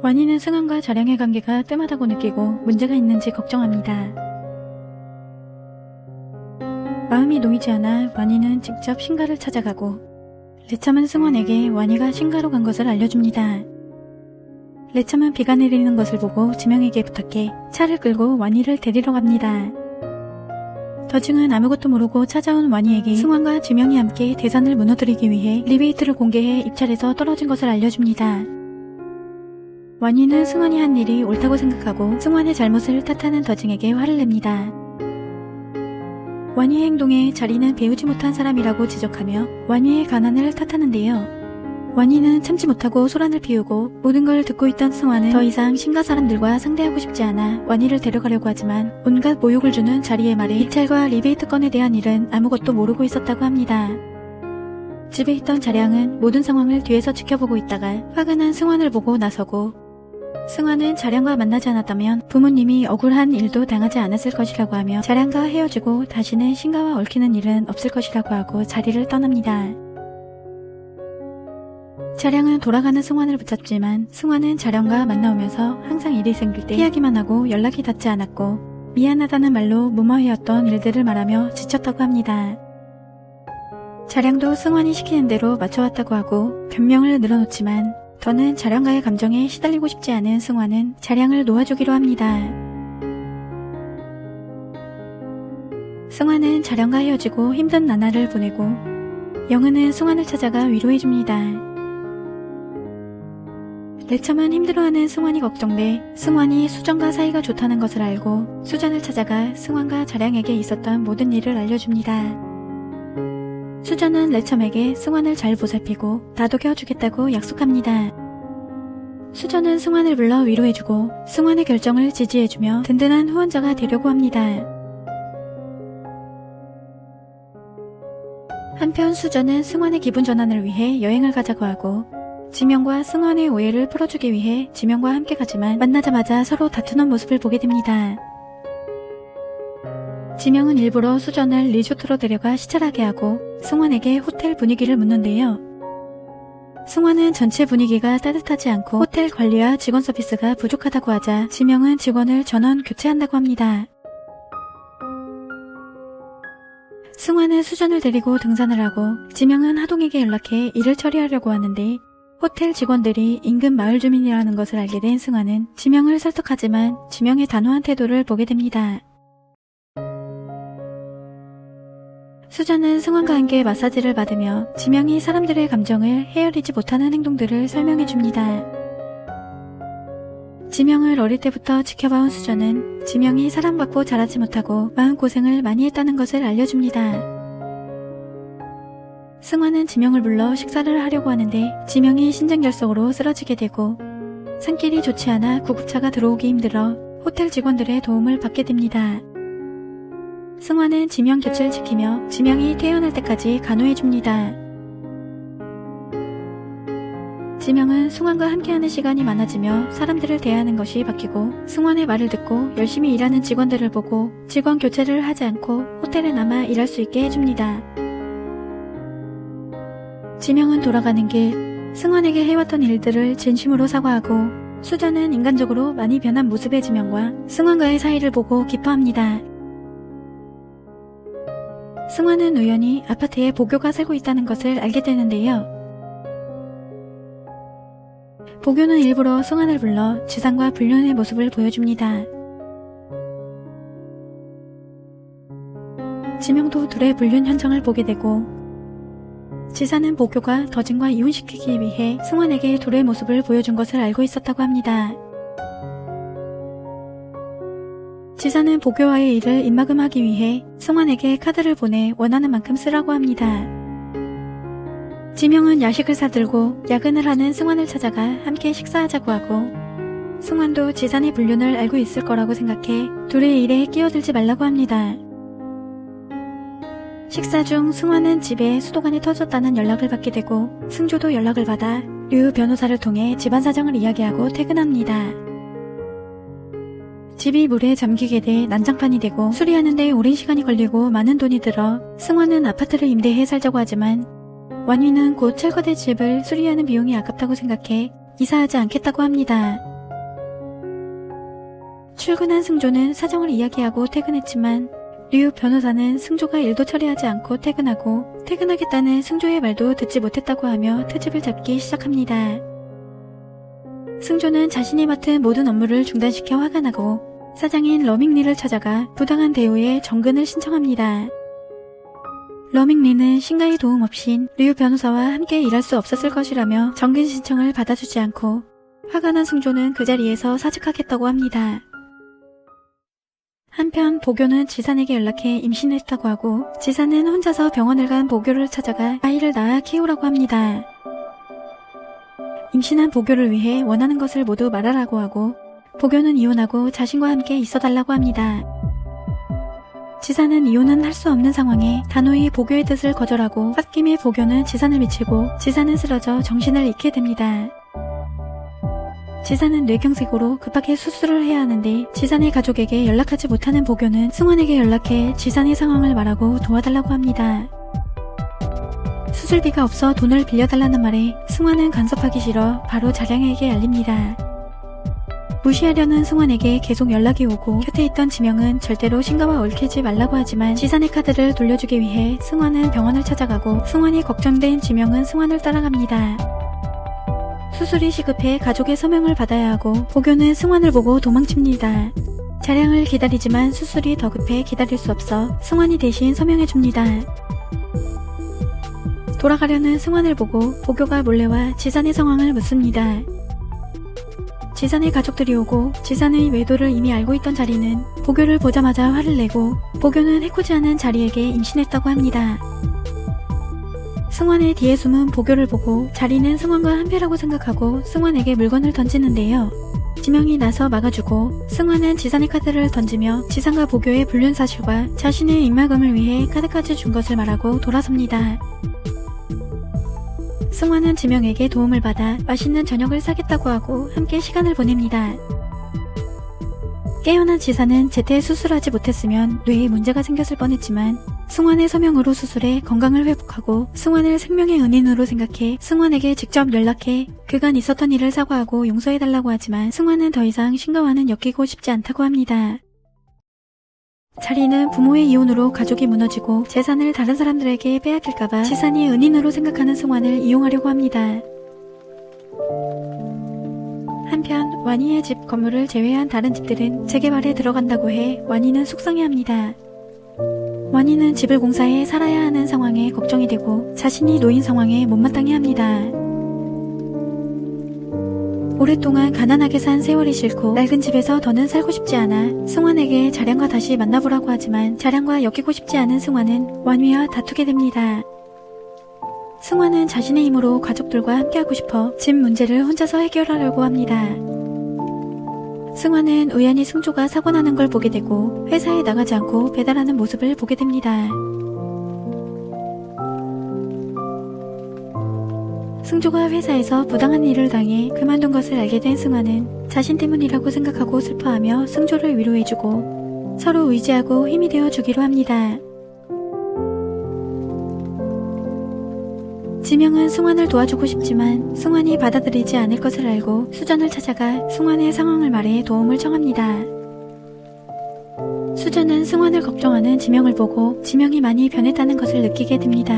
완이는 승환과 자량의 관계가 뜸하다고 느끼고 문제가 있는지 걱정합니다. 마음이 놓이지 않아 완이는 직접 신가를 찾아가고 레참은 승환에게 완이가 신가로 간 것을 알려줍니다. 레참은 비가 내리는 것을 보고 지명에게 부탁해 차를 끌고 완이를 데리러 갑니다. 더징은 아무것도 모르고 찾아온 완이에게 승환과 지명이 함께 대산을 무너뜨리기 위해 리베이트를 공개해 입찰에서 떨어진 것을 알려줍니다. 완이는 승환이 한 일이 옳다고 생각하고 승환의 잘못을 탓하는 더징에게 화를 냅니다. 완이의 행동에 자리는 배우지 못한 사람이라고 지적하며 완이의 가난을 탓하는데요. 완이는 참지 못하고 소란을 피우고 모든 걸 듣고 있던 승환은 더 이상 신가 사람들과 상대하고 싶지 않아 완이를 데려가려고 하지만 온갖 모욕을 주는 자리의 말에 입찰과 리베이트 건에 대한 일은 아무것도 모르고 있었다고 합니다. 집에 있던 자량은 모든 상황을 뒤에서 지켜보고 있다가 화가 난 승환을 보고 나서고 승환은 자량과 만나지 않았다면 부모님이 억울한 일도 당하지 않았을 것이라고 하며 자량과 헤어지고 다시는 신가와 얽히는 일은 없을 것이라고 하고 자리를 떠납니다. 자량은 돌아가는 승환을 붙잡지만 승환은 자량과 만나오면서 항상 일이 생길 때 피하기만 하고 연락이 닿지 않았고 미안하다는 말로 무마해왔던 일들을 말하며 지쳤다고 합니다. 자량도 승환이 시키는 대로 맞춰왔다고 하고 변명을 늘어놓지만 더는 자량과의 감정에 시달리고 싶지 않은 승환은 자량을 놓아주기로 합니다. 승환은 자량과 헤어지고 힘든 나날을 보내고 영은은 승환을 찾아가 위로해줍니다. 레참은 힘들어하는 승환이 걱정돼 승환이 수전과 사이가 좋다는 것을 알고 수전을 찾아가 승환과 자량에게 있었던 모든 일을 알려줍니다. 수전은 레참에게 승환을 잘 보살피고 다독여주겠다고 약속합니다. 수전은 승환을 불러 위로해주고 승환의 결정을 지지해주며 든든한 후원자가 되려고 합니다. 한편 수전은 승환의 기분 전환을 위해 여행을 가자고 하고 지명과 승환의 오해를 풀어주기 위해 지명과 함께 가지만 만나자마자 서로 다투는 모습을 보게 됩니다. 지명은 일부러 수전을 리조트로 데려가 시찰하게 하고 승환에게 호텔 분위기를 묻는데요. 승환은 전체 분위기가 따뜻하지 않고 호텔 관리와 직원 서비스가 부족하다고 하자 지명은 직원을 전원 교체한다고 합니다. 승환은 수전을 데리고 등산을 하고 지명은 하동에게 연락해 일을 처리하려고 하는데 호텔 직원들이 인근 마을 주민이라는 것을 알게 된 승환은 지명을 설득하지만 지명의 단호한 태도를 보게 됩니다. 수전은 승환과 함께 마사지를 받으며 지명이 사람들의 감정을 헤아리지 못하는 행동들을 설명해줍니다. 지명을 어릴 때부터 지켜봐온 수전은 지명이 사랑받고 자라지 못하고 마음고생을 많이 했다는 것을 알려줍니다. 승환은 지명을 불러 식사를 하려고 하는데 지명이 신장결석으로 쓰러지게 되고 산길이 좋지 않아 구급차가 들어오기 힘들어 호텔 직원들의 도움을 받게 됩니다. 승환은 지명 곁을 지키며 지명이 퇴원할 때까지 간호해줍니다. 지명은 승환과 함께하는 시간이 많아지며 사람들을 대하는 것이 바뀌고 승환의 말을 듣고 열심히 일하는 직원들을 보고 직원 교체를 하지 않고 호텔에 남아 일할 수 있게 해줍니다. 지명은 돌아가는 길 승환에게 해왔던 일들을 진심으로 사과하고 수전은 인간적으로 많이 변한 모습의 지명과 승환과의 사이를 보고 기뻐합니다. 승환은 우연히 아파트에 보교가 살고 있다는 것을 알게 되는데요. 보교는 일부러 승환을 불러 지상과 불륜의 모습을 보여줍니다. 지명도 둘의 불륜 현장을 보게 되고 지사는 보교가 더징과 이혼시키기 위해 승환에게 둘의 모습을 보여준 것을 알고 있었다고 합니다. 지사는 보교와의 일을 입막음하기 위해 승환에게 카드를 보내 원하는 만큼 쓰라고 합니다. 지명은 야식을 사들고 야근을 하는 승환을 찾아가 함께 식사하자고 하고 승환도 지산의 불륜을 알고 있을 거라고 생각해 둘의 일에 끼어들지 말라고 합니다. 식사 중 승환은 집에 수도관이 터졌다는 연락을 받게 되고 승조도 연락을 받아 류 변호사를 통해 집안 사정을 이야기하고 퇴근합니다. 집이 물에 잠기게 돼 난장판이 되고 수리하는데 오랜 시간이 걸리고 많은 돈이 들어 승환은 아파트를 임대해 살자고 하지만 완위는 곧 철거될 집을 수리하는 비용이 아깝다고 생각해 이사하지 않겠다고 합니다. 출근한 승조는 사정을 이야기하고 퇴근했지만 류 변호사는 승조가 일도 처리하지 않고 퇴근하고 퇴근하겠다는 승조의 말도 듣지 못했다고 하며 트집을 잡기 시작합니다. 승조는 자신이 맡은 모든 업무를 중단시켜 화가 나고 사장인 러밍리를 찾아가 부당한 대우에 정근을 신청합니다. 러밍리는 신가의 도움 없인 류 변호사와 함께 일할 수 없었을 것이라며 정근 신청을 받아주지 않고 화가 난 승조는 그 자리에서 사직하겠다고 합니다. 한편 보교는 지산에게 연락해 임신했다고 하고 지산은 혼자서 병원을 간 보교를 찾아가 아이를 낳아 키우라고 합니다. 임신한 보교를 위해 원하는 것을 모두 말하라고 하고 보교는 이혼하고 자신과 함께 있어달라고 합니다. 지산은 이혼은 할 수 없는 상황에 단호히 보교의 뜻을 거절하고 홧김에 보교는 지산을 미치고 지산은 쓰러져 정신을 잃게 됩니다. 지산은 뇌경색으로 급하게 수술을 해야 하는데 지산의 가족에게 연락하지 못하는 보교는 승환에게 연락해 지산의 상황을 말하고 도와달라고 합니다. 수술비가 없어 돈을 빌려달라는 말에 승환은 간섭하기 싫어 바로 자량에게 알립니다. 무시하려는 승환에게 계속 연락이 오고 곁에 있던 지명은 절대로 신가와 얽히지 말라고 하지만 지산의 카드를 돌려주기 위해 승환은 병원을 찾아가고 승환이 걱정된 지명은 승환을 따라갑니다. 수술이 시급해 가족의 서명을 받아야 하고 보교는 승환을 보고 도망칩니다. 자량을 기다리지만 수술이 더 급해 기다릴 수 없어 승환이 대신 서명해줍니다. 돌아가려는 승환을 보고 보교가 몰래 와 지산의 상황을 묻습니다. 지산의 가족들이 오고 지산의 외도를 이미 알고 있던 자리는 보교를 보자마자 화를 내고 보교는 해코지 않은 자리에게 임신했다고 합니다. 승환의 뒤에 숨은 보교를 보고 자리는 승환과 한패라고 생각하고 승환에게 물건을 던지는데요. 지명이 나서 막아주고 승환은 지산의 카드를 던지며 지산과 보교의 불륜 사실과 자신의 입막음을 위해 카드까지 준 것을 말하고 돌아섭니다. 승환은 지명에게 도움을 받아 맛있는 저녁을 사겠다고 하고 함께 시간을 보냅니다. 깨어난 지산은 제때 수술하지 못했으면 뇌에 문제가 생겼을 뻔했지만 승환의 서명으로 수술해 건강을 회복하고 승환을 생명의 은인으로 생각해 승환에게 직접 연락해 그간 있었던 일을 사과하고 용서해달라고 하지만 승환은 더 이상 신가와는 엮이고 싶지 않다고 합니다. 자리는 부모의 이혼으로 가족이 무너지고 재산을 다른 사람들에게 빼앗길까봐 지산이 은인으로 생각하는 승환을 이용하려고 합니다. 한편 완희의 집 건물을 제외한 다른 집들은 재개발에 들어간다고 해 완희는 속상해합니다. 완희는 집을 공사해 살아야 하는 상황에 걱정이 되고 자신이 놓인 상황에 못마땅해 합니다. 오랫동안 가난하게 산 세월이 싫고 낡은 집에서 더는 살고 싶지 않아 승환에게 자량과 다시 만나보라고 하지만 자량과 엮이고 싶지 않은 승환은 완희와 다투게 됩니다. 승환은 자신의 힘으로 가족들과 함께하고 싶어 집 문제를 혼자서 해결하려고 합니다. 승환은 우연히 승조가 사고 나는 걸 보게 되고 회사에 나가지 않고 배달하는 모습을 보게 됩니다. 승조가 회사에서 부당한 일을 당해 그만둔 것을 알게 된 승환은 자신 때문이라고 생각하고 슬퍼하며 승조를 위로해주고 서로 의지하고 힘이 되어주기로 합니다. 지명은 승환을 도와주고 싶지만 승환이 받아들이지 않을 것을 알고 수전을 찾아가 승환의 상황을 말해 도움을 청합니다. 수전은 승환을 걱정하는 지명을 보고 지명이 많이 변했다는 것을 느끼게 됩니다.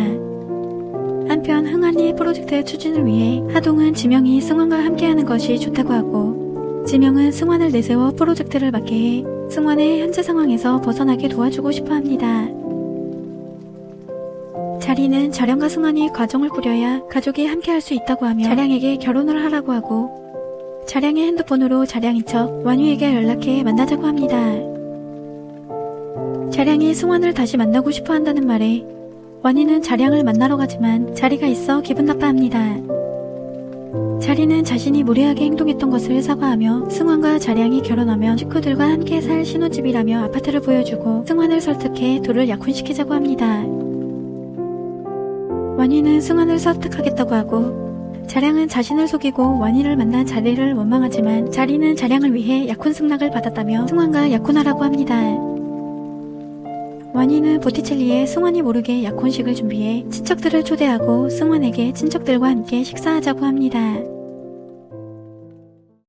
한편 흥한리 프로젝트 추진을 위해 하동은 지명이 승환과 함께하는 것이 좋다고 하고 지명은 승환을 내세워 프로젝트를 맡게 해 승환의 현재 상황에서 벗어나게 도와주고 싶어 합니다. 자리는 자량과 승환이 가정을 꾸려야 가족이 함께할 수 있다고 하며 자량에게 결혼을 하라고 하고 자량의 핸드폰으로 자량인 척 완희에게 연락해 만나자고 합니다. 자량이 승환을 다시 만나고 싶어 한다는 말에 완희는 자량을 만나러 가지만 자리가 있어 기분 나빠합니다. 자리는 자신이 무례하게 행동했던 것을 사과하며 승환과 자량이 결혼하면 식구들과 함께 살 신혼집이라며 아파트를 보여주고 승환을 설득해 둘을 약혼시키자고 합니다. 완희는 승환을 설득하겠다고 하고 자량은 자신을 속이고 완희를 만난 자리를 원망하지만 자리는 자량을 위해 약혼 승낙을 받았다며 승환과 약혼하라고 합니다. 완희는 보티첼리에 승환이 모르게 약혼식을 준비해 친척들을 초대하고 승환에게 친척들과 함께 식사하자고 합니다.